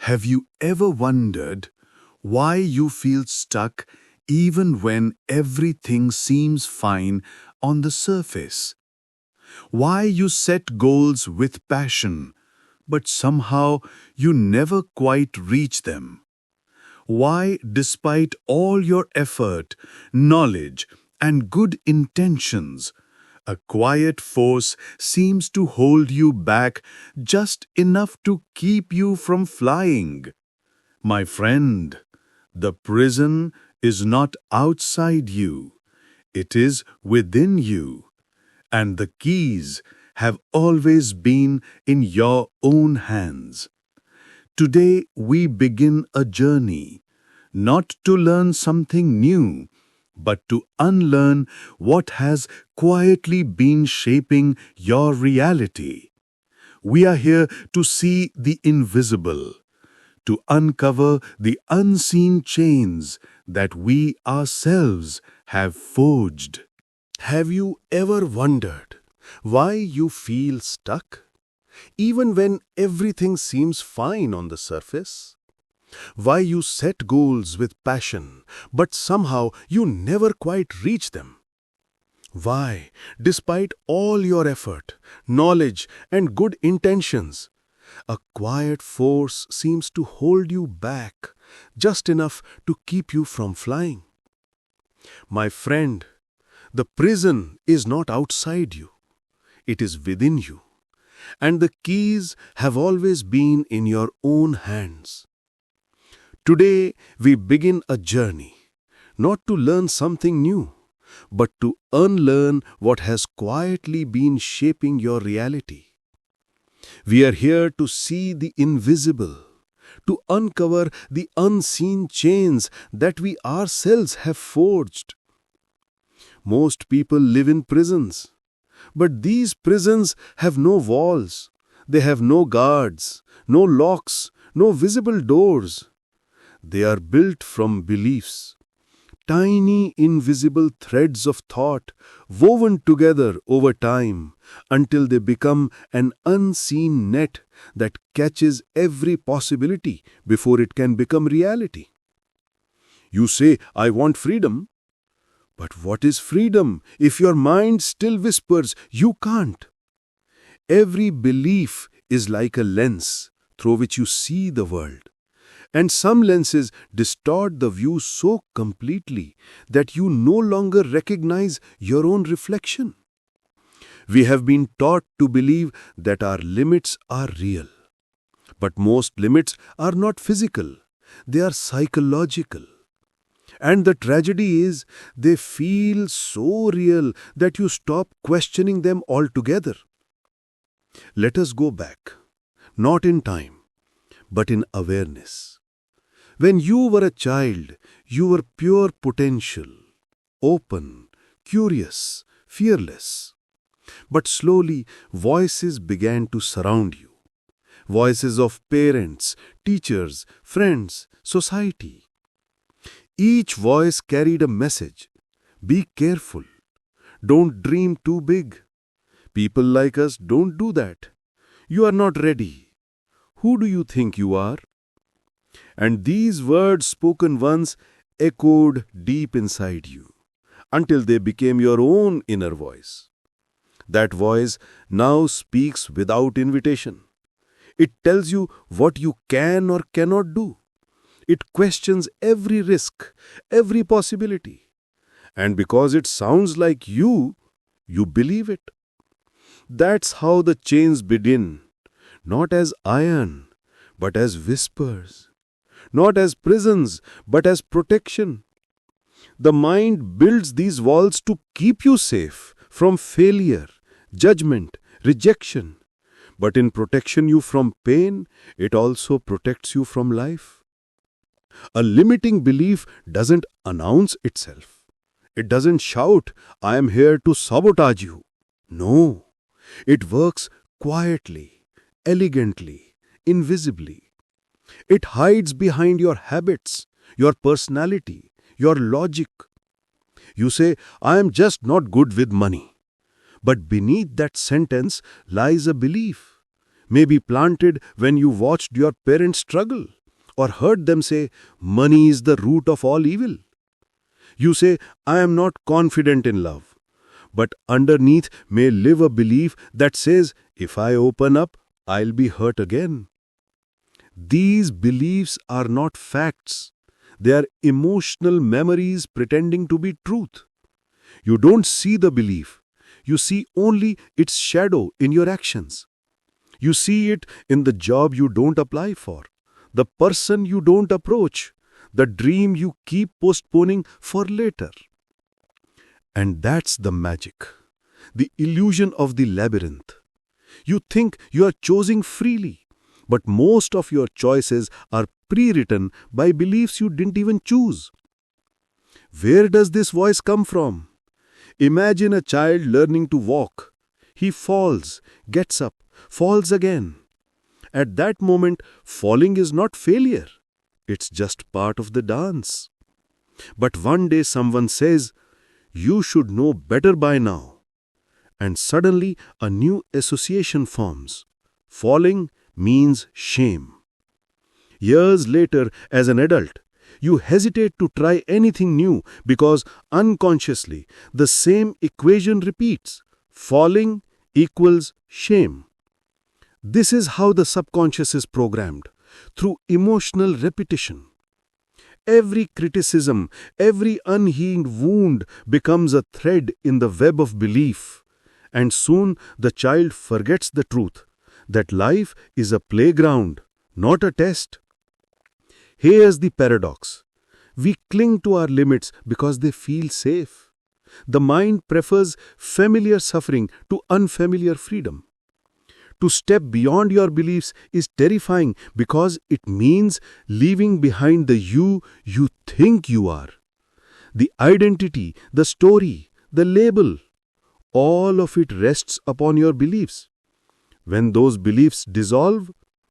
Have you ever wondered why you feel stuck even when everything seems fine on the surface? Why you set goals with passion, but somehow you never quite reach them? Why, despite all your effort, knowledge, and good intentions, a quiet force seems to hold you back just enough to keep you from flying? My friend, the prison is not outside you, it is within you, and the keys have always been in your own hands. Today we begin a journey, not to learn something new, but to unlearn what has quietly been shaping your reality. We are here to see the invisible, to uncover the unseen chains that we ourselves have forged. Have you ever wondered why you feel stuck, even when everything seems fine on the surface? Why you set goals with passion, but somehow you never quite reach them? Why, despite all your effort, knowledge, and good intentions, a quiet force seems to hold you back just enough to keep you from flying? My friend, the prison is not outside you, it is within you, and the keys have always been in your own hands. Today we begin a journey, not to learn something new, but to unlearn what has quietly been shaping your reality. We are here to see the invisible, to uncover the unseen chains that we ourselves have forged. Most people live in prisons, but these prisons have no walls, they have no guards, no locks, no visible doors. They are built from beliefs, tiny invisible threads of thought woven together over time until they become an unseen net that catches every possibility before it can become reality. You say, "I want freedom." But what is freedom if your mind still whispers, "You can't"? Every belief is like a lens through which you see the world. And some lenses distort the view so completely that you no longer recognize your own reflection. We have been taught to believe that our limits are real. But most limits are not physical, they are psychological. And the tragedy is, they feel so real that you stop questioning them altogether. Let us go back, not in time, but in awareness. When you were a child, you were pure potential, open, curious, fearless. But slowly, voices began to surround you. Voices of parents, teachers, friends, society. Each voice carried a message. Be careful. Don't dream too big. People like us don't do that. You are not ready. Who do you think you are? And these words spoken once echoed deep inside you until they became your own inner voice. That voice now speaks without invitation. It tells you what you can or cannot do. It questions every risk, every possibility. And because it sounds like you believe it. That's how the chains begin, not as iron, but as whispers. Not as prisons, but as protection. The mind builds these walls to keep you safe from failure, judgment, rejection. But in protection you from pain, it also protects you from life. A limiting belief doesn't announce itself. It doesn't shout, "I am here to sabotage you." No, it works quietly, elegantly, invisibly. It hides behind your habits, your personality, your logic. You say, "I am just not good with money." But beneath that sentence lies a belief. Maybe planted when you watched your parents struggle or heard them say, money is the root of all evil. You say, I am not confident in love. But underneath may live a belief that says, if I open up, I'll be hurt again. These beliefs are not facts. They are emotional memories pretending to be truth. You don't see the belief. You see only its shadow in your actions. You see it in the job you don't apply for, the person you don't approach, the dream you keep postponing for later. And that's the magic, the illusion of the labyrinth. You think you are choosing freely, but most of your choices are pre-written by beliefs you didn't even choose. Where does this voice come from? Imagine a child learning to walk. He falls, gets up, falls again. At that moment, falling is not failure. It's just part of the dance. But one day someone says, you should know better by now. And suddenly a new association forms. Falling means shame. Years later, as an adult, you hesitate to try anything new because unconsciously the same equation repeats. Falling equals shame. This is how the subconscious is programmed, through emotional repetition. Every criticism, every unhealed wound becomes a thread in the web of belief. And soon the child forgets the truth, that life is a playground, not a test. Here's the paradox. We cling to our limits because they feel safe. The mind prefers familiar suffering to unfamiliar freedom. To step beyond your beliefs is terrifying because it means leaving behind the you think you are. The identity, the story, the label, all of it rests upon your beliefs. When those beliefs dissolve,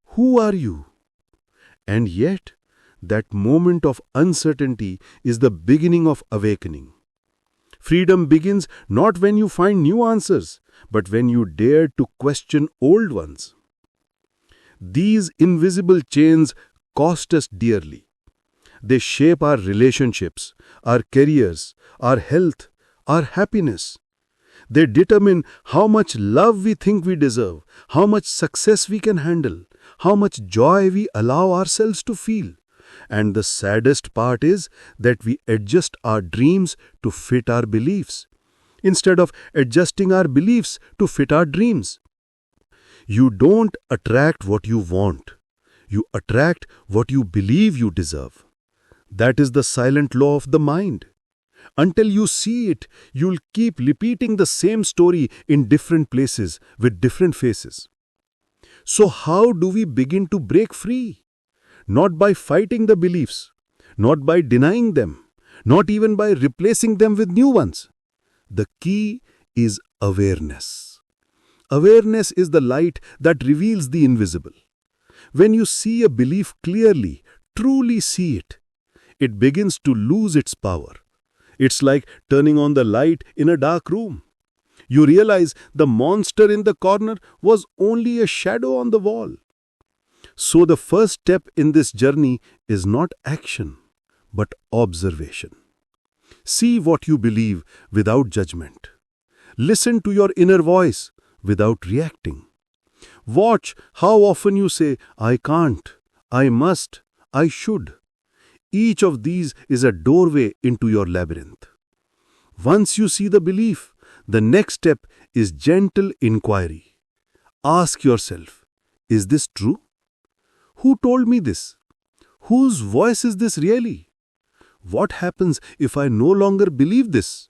who are you? And yet, that moment of uncertainty is the beginning of awakening. Freedom begins not when you find new answers, but when you dare to question old ones. These invisible chains cost us dearly. They shape our relationships, our careers, our health, our happiness. They determine how much love we think we deserve, how much success we can handle, how much joy we allow ourselves to feel. And the saddest part is that we adjust our dreams to fit our beliefs, instead of adjusting our beliefs to fit our dreams. You don't attract what you want. You attract what you believe you deserve. That is the silent law of the mind. Until you see it, you'll keep repeating the same story in different places with different faces. So how do we begin to break free? Not by fighting the beliefs, not by denying them, not even by replacing them with new ones. The key is awareness. Awareness is the light that reveals the invisible. When you see a belief clearly, truly see it, it begins to lose its power. It's like turning on the light in a dark room. You realize the monster in the corner was only a shadow on the wall. So the first step in this journey is not action, but observation. See what you believe without judgment. Listen to your inner voice without reacting. Watch how often you say, I can't, I must, I should. Each of these is a doorway into your labyrinth. Once you see the belief, the next step is gentle inquiry. Ask yourself, is this true? Who told me this? Whose voice is this really? What happens if I no longer believe this?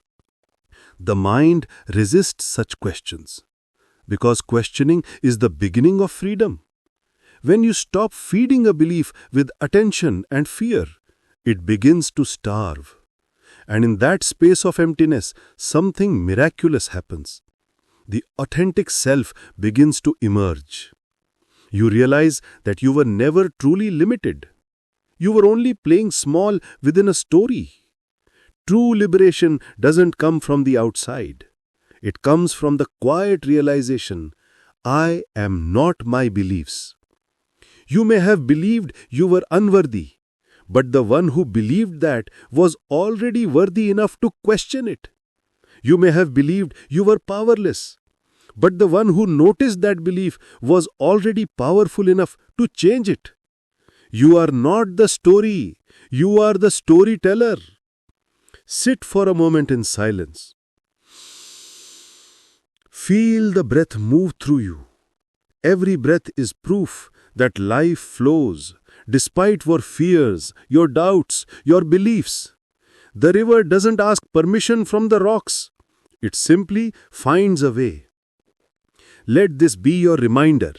The mind resists such questions, because questioning is the beginning of freedom. When you stop feeding a belief with attention and fear, it begins to starve. And in that space of emptiness, something miraculous happens. The authentic self begins to emerge. You realize that you were never truly limited. You were only playing small within a story. True liberation doesn't come from the outside. It comes from the quiet realization, I am not my beliefs. You may have believed you were unworthy, but the one who believed that was already worthy enough to question it. You may have believed you were powerless, but the one who noticed that belief was already powerful enough to change it. You are not the story, you are the storyteller. Sit for a moment in silence. Feel the breath move through you. Every breath is proof that life flows, despite your fears, your doubts, your beliefs. The river doesn't ask permission from the rocks. It simply finds a way. Let this be your reminder.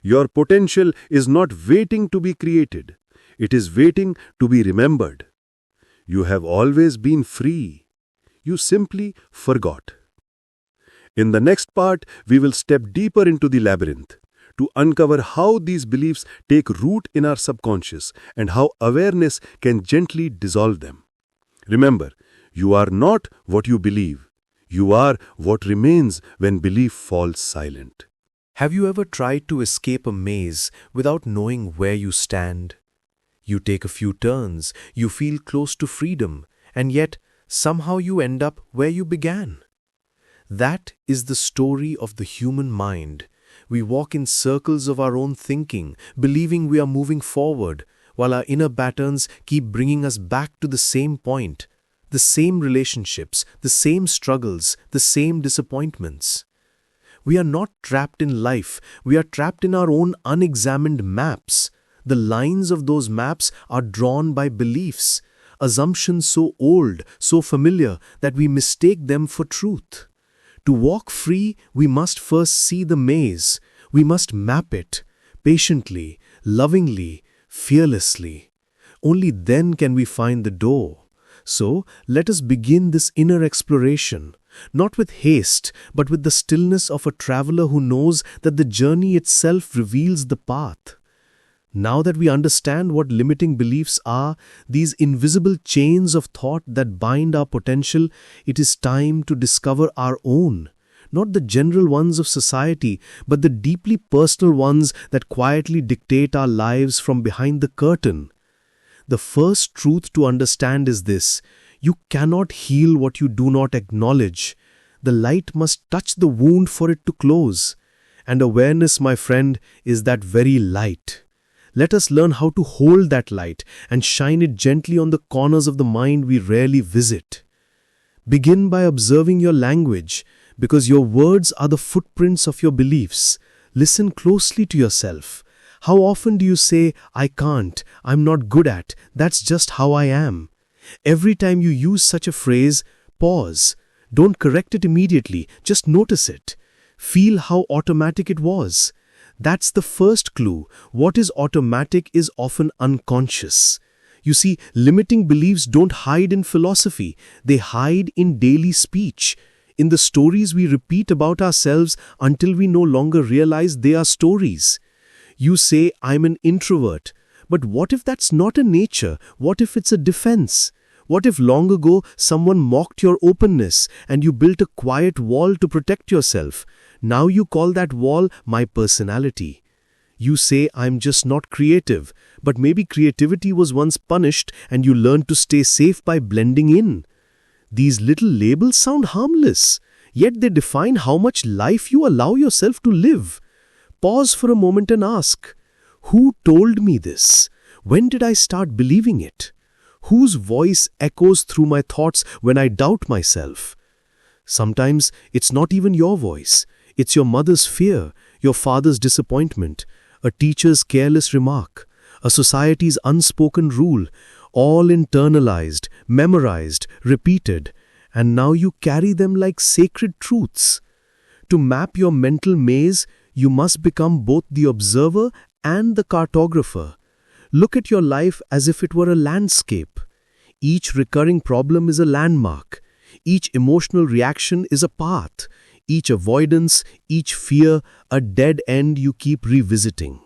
Your potential is not waiting to be created. It is waiting to be remembered. You have always been free. You simply forgot. In the next part, we will step deeper into the labyrinth to uncover how these beliefs take root in our subconscious and how awareness can gently dissolve them. Remember, you are not what you believe. You are what remains when belief falls silent. Have you ever tried to escape a maze without knowing where you stand? You take a few turns, you feel close to freedom, and yet somehow you end up where you began. That is the story of the human mind. We walk in circles of our own thinking, believing we are moving forward, while our inner patterns keep bringing us back to the same point, the same relationships, the same struggles, the same disappointments. We are not trapped in life, we are trapped in our own unexamined maps. The lines of those maps are drawn by beliefs, assumptions so old, so familiar, that we mistake them for truth. To walk free, we must first see the maze. We must map it, patiently, lovingly, fearlessly. Only then can we find the door. So, let us begin this inner exploration, not with haste, but with the stillness of a traveler who knows that the journey itself reveals the path. Now that we understand what limiting beliefs are, these invisible chains of thought that bind our potential, it is time to discover our own. Not the general ones of society, but the deeply personal ones that quietly dictate our lives from behind the curtain. The first truth to understand is this: you cannot heal what you do not acknowledge. The light must touch the wound for it to close. And awareness, my friend, is that very light. Let us learn how to hold that light and shine it gently on the corners of the mind we rarely visit. Begin by observing your language, because your words are the footprints of your beliefs. Listen closely to yourself. How often do you say, "I can't, I'm not good at, that's just how I am"? Every time you use such a phrase, pause. Don't correct it immediately, just notice it. Feel how automatic it was. That's the first clue. What is automatic is often unconscious. You see, limiting beliefs don't hide in philosophy. They hide in daily speech, in the stories we repeat about ourselves until we no longer realize they are stories. You say, "I'm an introvert." But what if that's not a nature? What if it's a defense? What if long ago someone mocked your openness and you built a quiet wall to protect yourself? Now you call that wall my personality. You say, "I'm just not creative," but maybe creativity was once punished and you learned to stay safe by blending in. These little labels sound harmless, yet they define how much life you allow yourself to live. Pause for a moment and ask, who told me this? When did I start believing it? Whose voice echoes through my thoughts when I doubt myself? Sometimes it's not even your voice. It's your mother's fear, your father's disappointment, a teacher's careless remark, a society's unspoken rule, all internalized, memorized, repeated, and now you carry them like sacred truths. To map your mental maze, you must become both the observer and the cartographer. Look at your life as if it were a landscape. Each recurring problem is a landmark. Each emotional reaction is a path. Each avoidance, each fear, a dead end you keep revisiting.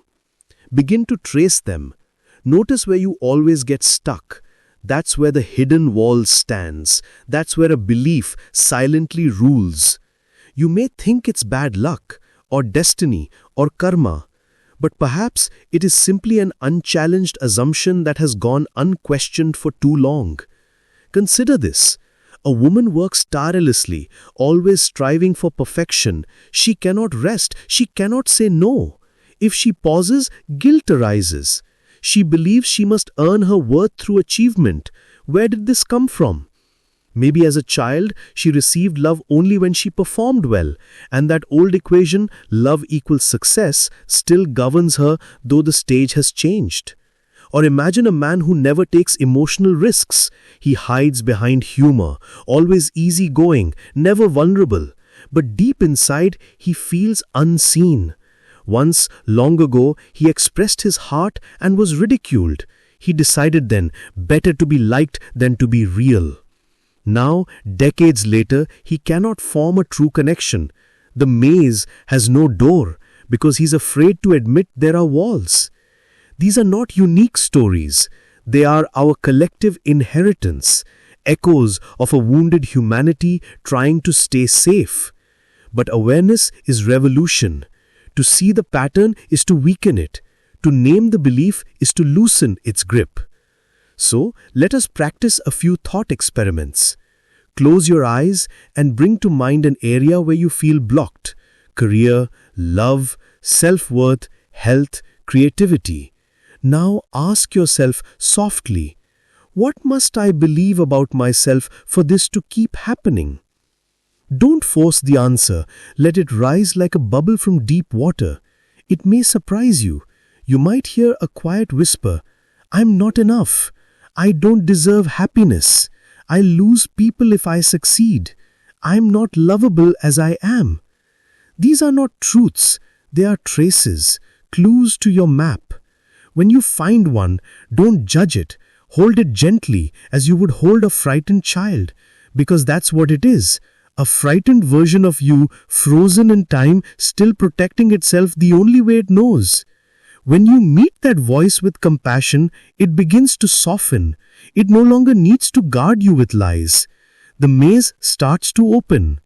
Begin to trace them. Notice where you always get stuck. That's where the hidden wall stands. That's where a belief silently rules. You may think it's bad luck, or destiny or karma, but perhaps it is simply an unchallenged assumption that has gone unquestioned for too long. Consider this. A woman works tirelessly, always striving for perfection. She cannot rest. She cannot say no. If she pauses, guilt arises. She believes she must earn her worth through achievement. Where did this come from? Maybe as a child, she received love only when she performed well, and that old equation, love equals success, still governs her though the stage has changed. Or imagine a man who never takes emotional risks. He hides behind humor, always easygoing, never vulnerable. But deep inside, he feels unseen. Once, long ago, he expressed his heart and was ridiculed. He decided then, better to be liked than to be real. Now, decades later, he cannot form a true connection. The maze has no door because he's afraid to admit there are walls. These are not unique stories. They are our collective inheritance, echoes of a wounded humanity trying to stay safe. But awareness is revolution. To see the pattern is to weaken it. To name the belief is to loosen its grip. So, let us practice a few thought experiments. Close your eyes and bring to mind an area where you feel blocked. Career, love, self-worth, health, creativity. Now ask yourself softly, what must I believe about myself for this to keep happening? Don't force the answer. Let it rise like a bubble from deep water. It may surprise you. You might hear a quiet whisper, I'm not enough. I don't deserve happiness. I lose people if I succeed. I'm not lovable as I am. These are not truths. They are traces, clues to your map. When you find one, don't judge it. Hold it gently as you would hold a frightened child, because that's what it is. A frightened version of you, frozen in time, still protecting itself the only way it knows. When you meet that voice with compassion, it begins to soften. It no longer needs to guard you with lies. The maze starts to open.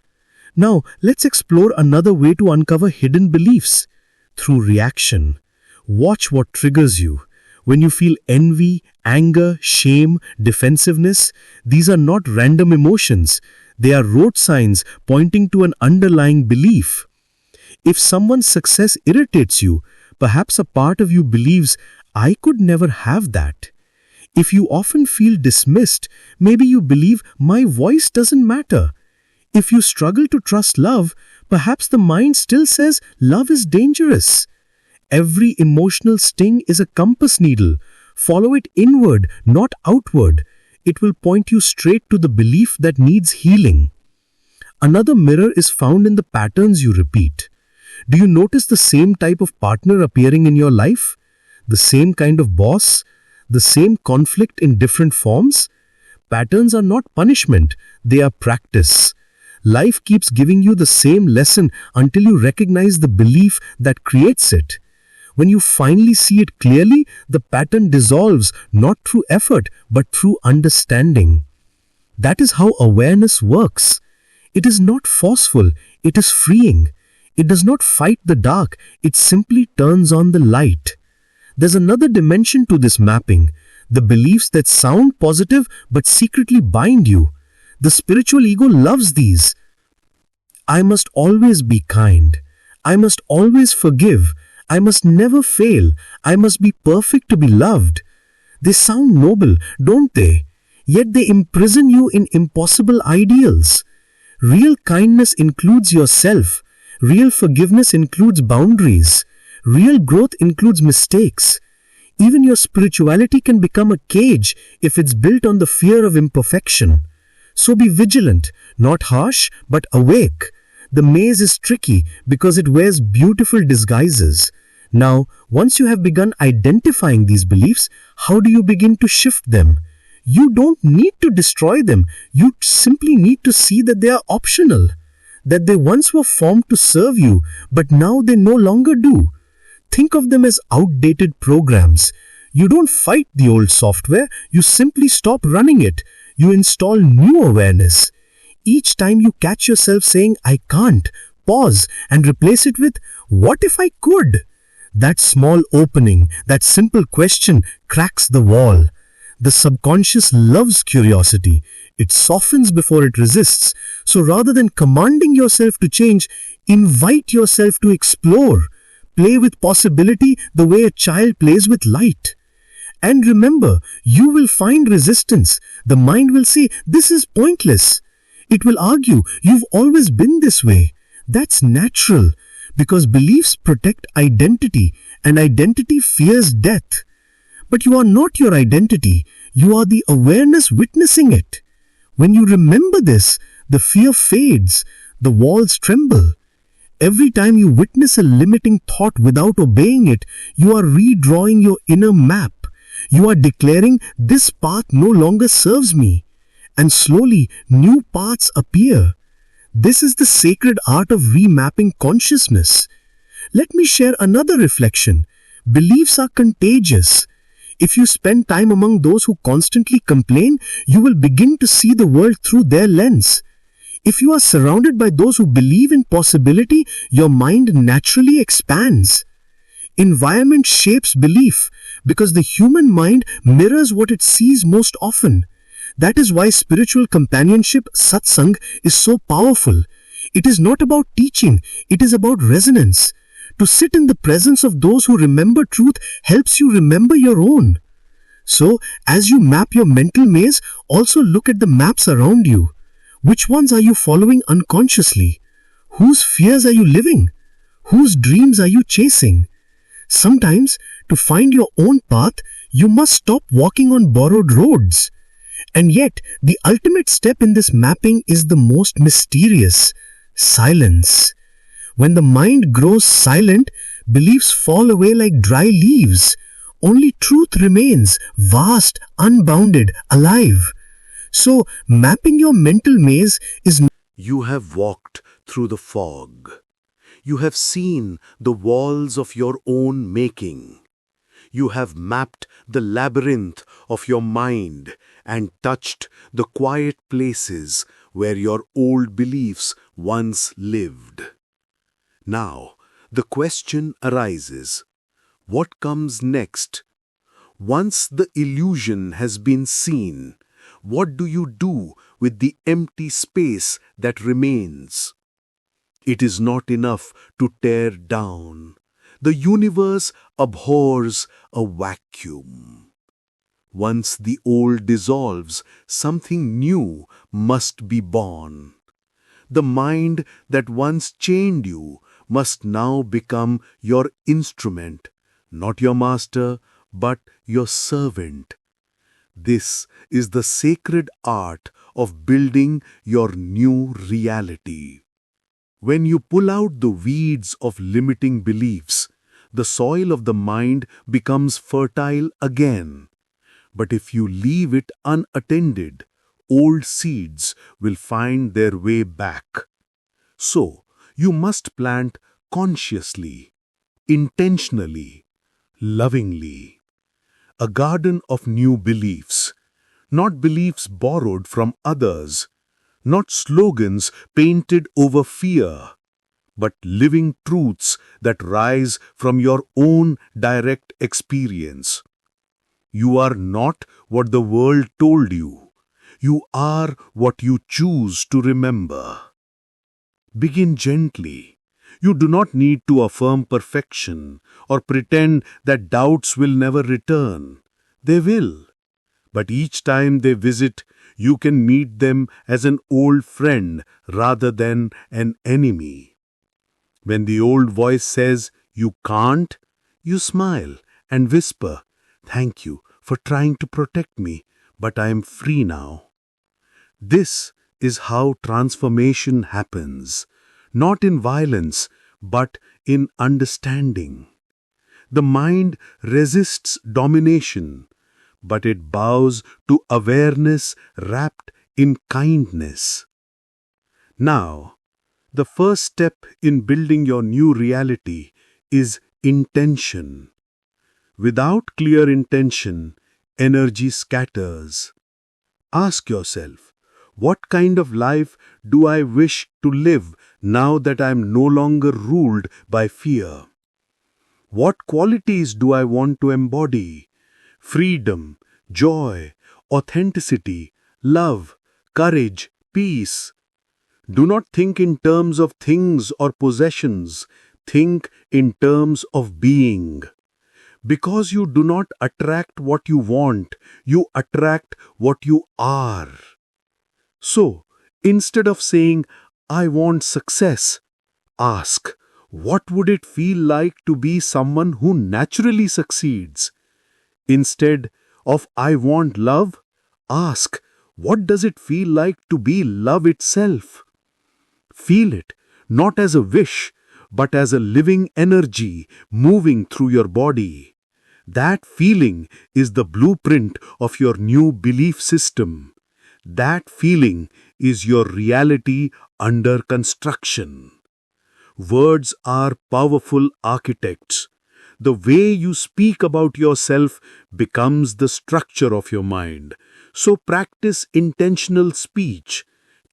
Now, let's explore another way to uncover hidden beliefs. Through reaction. Watch what triggers you. When you feel envy, anger, shame, defensiveness, these are not random emotions. They are road signs pointing to an underlying belief. If someone's success irritates you, perhaps a part of you believes, I could never have that. If you often feel dismissed, maybe you believe my voice doesn't matter. If you struggle to trust love, perhaps the mind still says love is dangerous. Every emotional sting is a compass needle. Follow it inward, not outward. It will point you straight to the belief that needs healing. Another mirror is found in the patterns you repeat. Do you notice the same type of partner appearing in your life? The same kind of boss? The same conflict in different forms? Patterns are not punishment, they are practice. Life keeps giving you the same lesson until you recognize the belief that creates it. When you finally see it clearly, the pattern dissolves not through effort but through understanding. That is how awareness works. It is not forceful, it is freeing. It does not fight the dark, it simply turns on the light. There's another dimension to this mapping, the beliefs that sound positive but secretly bind you. The spiritual ego loves these. I must always be kind. I must always forgive. I must never fail. I must be perfect to be loved. They sound noble, don't they? Yet they imprison you in impossible ideals. Real kindness includes yourself. Real forgiveness includes boundaries. Real growth includes mistakes. Even your spirituality can become a cage if it's built on the fear of imperfection. So be vigilant, not harsh, but awake. The maze is tricky because it wears beautiful disguises. Now, once you have begun identifying these beliefs, how do you begin to shift them? You don't need to destroy them. You simply need to see that they are optional. That they once were formed to serve you, but now they no longer do. Think of them as outdated programs. You don't fight the old software, you simply stop running it. You install new awareness. Each time you catch yourself saying, I can't, pause and replace it with, "What if I could?" That small opening, that simple question cracks the wall. The subconscious loves curiosity. It softens before it resists. So rather than commanding yourself to change, invite yourself to explore. Play with possibility the way a child plays with light. And remember, you will find resistance. The mind will say, "This is pointless." It will argue, "You've always been this way." That's natural, because beliefs protect identity, and identity fears death. But you are not your identity. You are the awareness witnessing it. When you remember this, the fear fades, the walls tremble. Every time you witness a limiting thought without obeying it, you are redrawing your inner map. You are declaring, "This path no longer serves me." And slowly, new paths appear. This is the sacred art of remapping consciousness. Let me share another reflection. Beliefs are contagious. If you spend time among those who constantly complain, you will begin to see the world through their lens. If you are surrounded by those who believe in possibility, your mind naturally expands. Environment shapes belief because the human mind mirrors what it sees most often. That is why spiritual companionship, satsang, is so powerful. It is not about teaching, it is about resonance. To sit in the presence of those who remember truth helps you remember your own. So, as you map your mental maze, also look at the maps around you. Which ones are you following unconsciously? Whose fears are you living? Whose dreams are you chasing? Sometimes, to find your own path, you must stop walking on borrowed roads. And yet, the ultimate step in this mapping is the most mysterious: silence. When the mind grows silent, beliefs fall away like dry leaves. Only truth remains, vast, unbounded, alive. So, mapping your mental maze is You have walked through the fog. You have seen the walls of your own making. You have mapped the labyrinth of your mind and touched the quiet places where your old beliefs once lived. Now, the question arises, what comes next? Once the illusion has been seen, what do you do with the empty space that remains? It is not enough to tear down. The universe abhors a vacuum. Once the old dissolves, something new must be born. The mind that once chained you must now become your instrument, not your master, but your servant. This is the sacred art of building your new reality. When you pull out the weeds of limiting beliefs, the soil of the mind becomes fertile again. But if you leave it unattended, old seeds will find their way back. So, you must plant consciously, intentionally, lovingly. A garden of new beliefs, not beliefs borrowed from others, not slogans painted over fear, but living truths that rise from your own direct experience. You are not what the world told you. You are what you choose to remember. Begin gently. You do not need to affirm perfection or pretend that doubts will never return. They will. But each time they visit, you can meet them as an old friend rather than an enemy. When the old voice says, "You can't," you smile and whisper, "Thank you for trying to protect me, but I am free now." This is how transformation happens, not in violence, but in understanding. The mind resists domination, but it bows to awareness wrapped in kindness. Now, the first step in building your new reality is intention. Without clear intention, energy scatters. Ask yourself, what kind of life do I wish to live now that I am no longer ruled by fear? What qualities do I want to embody? Freedom, joy, authenticity, love, courage, peace. Do not think in terms of things or possessions. Think in terms of being. Because you do not attract what you want, you attract what you are. So, instead of saying, I want success, ask, what would it feel like to be someone who naturally succeeds? Instead of I want love, ask, what does it feel like to be love itself? Feel it, not as a wish, but as a living energy moving through your body. That feeling is the blueprint of your new belief system. That feeling is your reality under construction. Words are powerful architects. The way you speak about yourself becomes the structure of your mind. So practice intentional speech.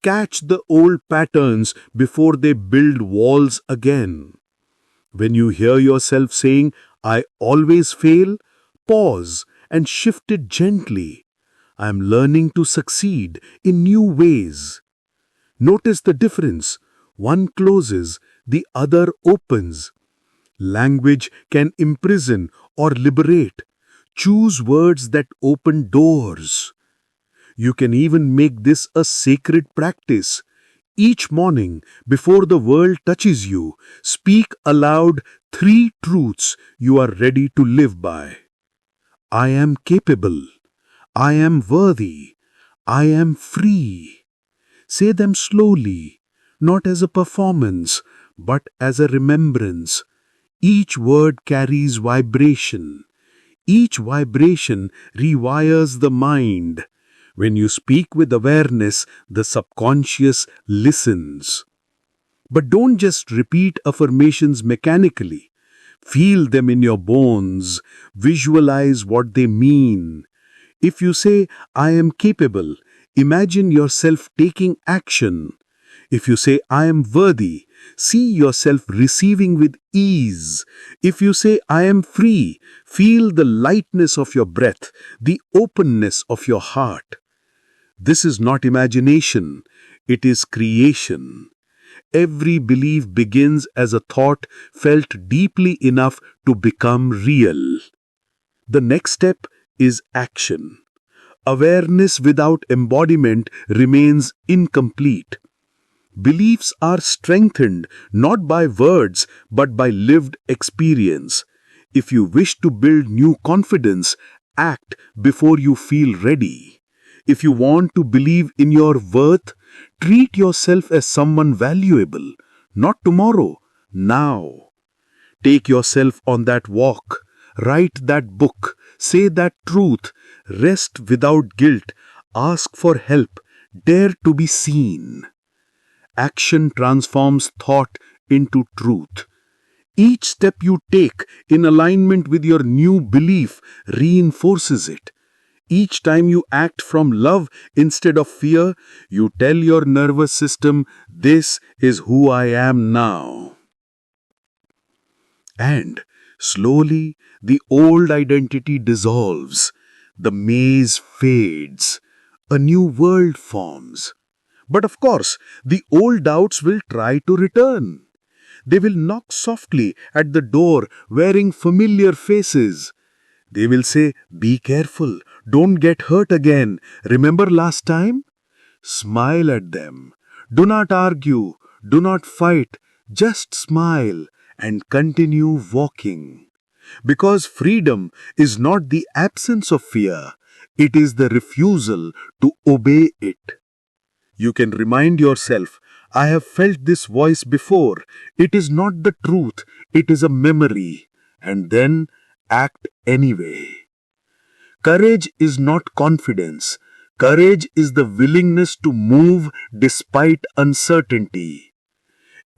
Catch the old patterns before they build walls again. When you hear yourself saying, I always fail, pause and shift it gently. I am learning to succeed in new ways. Notice the difference. One closes, the other opens. Language can imprison or liberate. Choose words that open doors. You can even make this a sacred practice. Each morning, before the world touches you, speak aloud 3 truths you are ready to live by. I am capable. I am worthy. I am free. Say them slowly, not as a performance, but as a remembrance. Each word carries vibration. Each vibration rewires the mind. When you speak with awareness, the subconscious listens. But don't just repeat affirmations mechanically. Feel them in your bones. Visualize what they mean. If you say, I am capable, imagine yourself taking action. If you say, I am worthy, see yourself receiving with ease. If you say, I am free, feel the lightness of your breath, the openness of your heart. This is not imagination, it is creation. Every belief begins as a thought felt deeply enough to become real. The next step is action. Awareness without embodiment remains incomplete. Beliefs are strengthened not by words but by lived experience. If you wish to build new confidence, act before you feel ready. If you want to believe in your worth, treat yourself as someone valuable, not tomorrow, now. Take yourself on that walk, write that book, say that truth, rest without guilt, ask for help, dare to be seen. Action transforms thought into truth. Each step you take in alignment with your new belief reinforces it. Each time you act from love instead of fear, you tell your nervous system, this is who I am now. And slowly, the old identity dissolves. The maze fades. A new world forms. But of course, the old doubts will try to return. They will knock softly at the door wearing familiar faces. They will say, be careful, don't get hurt again. Remember last time? Smile at them. Do not argue, do not fight, just smile and continue walking. Because freedom is not the absence of fear, it is the refusal to obey it. You can remind yourself, I have felt this voice before. It is not the truth, it is a memory. And then act anyway. Courage is not confidence. Courage is the willingness to move despite uncertainty.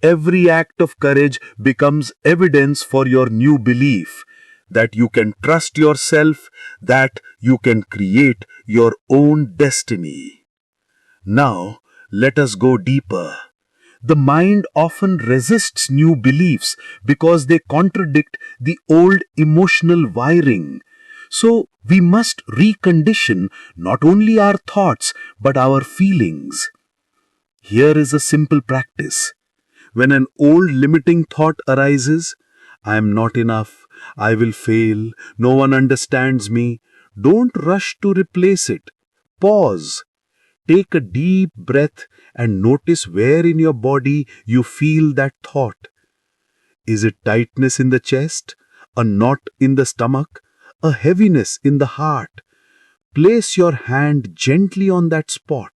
Every act of courage becomes evidence for your new belief that you can trust yourself, that you can create your own destiny. Now, let us go deeper. The mind often resists new beliefs because they contradict the old emotional wiring. So, we must recondition not only our thoughts but our feelings. Here is a simple practice. When an old limiting thought arises, I am not enough, I will fail, no one understands me, don't rush to replace it. Pause. Take a deep breath and notice where in your body you feel that thought. Is it tightness in the chest, a knot in the stomach, a heaviness in the heart? Place your hand gently on that spot.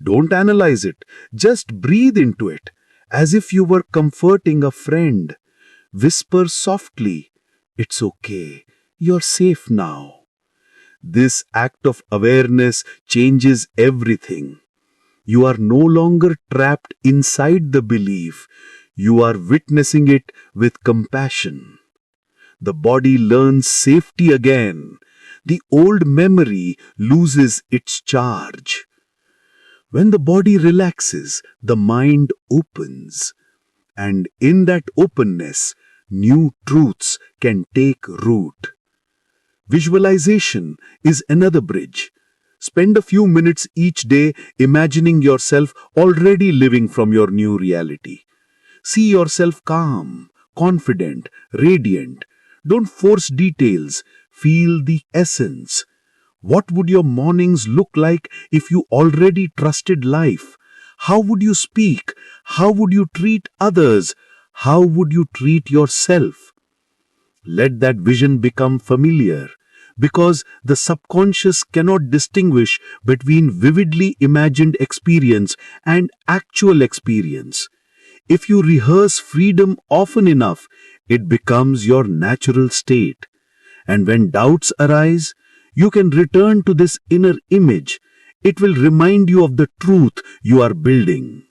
Don't analyze it, just breathe into it, as if you were comforting a friend. Whisper softly, "It's okay, you're safe now." This act of awareness changes everything. You are no longer trapped inside the belief, you are witnessing it with compassion. The body learns safety again. The old memory loses its charge. When the body relaxes, the mind opens. And in that openness, new truths can take root. Visualization is another bridge. Spend a few minutes each day imagining yourself already living from your new reality. See yourself calm, confident, radiant. Don't force details. Feel the essence. What would your mornings look like if you already trusted life? How would you speak? How would you treat others? How would you treat yourself? Let that vision become familiar, because the subconscious cannot distinguish between vividly imagined experience and actual experience. If you rehearse freedom often enough, it becomes your natural state. And when doubts arise, you can return to this inner image. It will remind you of the truth you are building.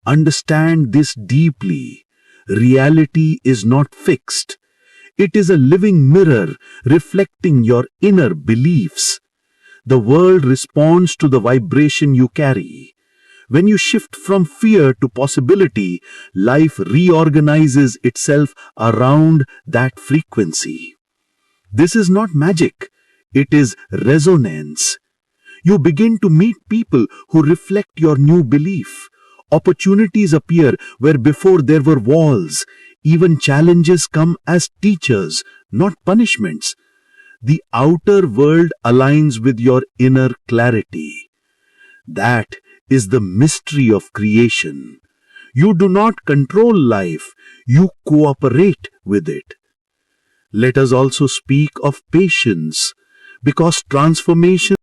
Understand this deeply. Reality is not fixed. It is a living mirror reflecting your inner beliefs. The world responds to the vibration you carry. When you shift from fear to possibility, life reorganizes itself around that frequency. This is not magic, it is resonance. You begin to meet people who reflect your new belief. Opportunities appear where before there were walls. Even challenges come as teachers, not punishments. The outer world aligns with your inner clarity. That is the mystery of creation. You do not control life, you cooperate with it. Let us also speak of patience, because transformation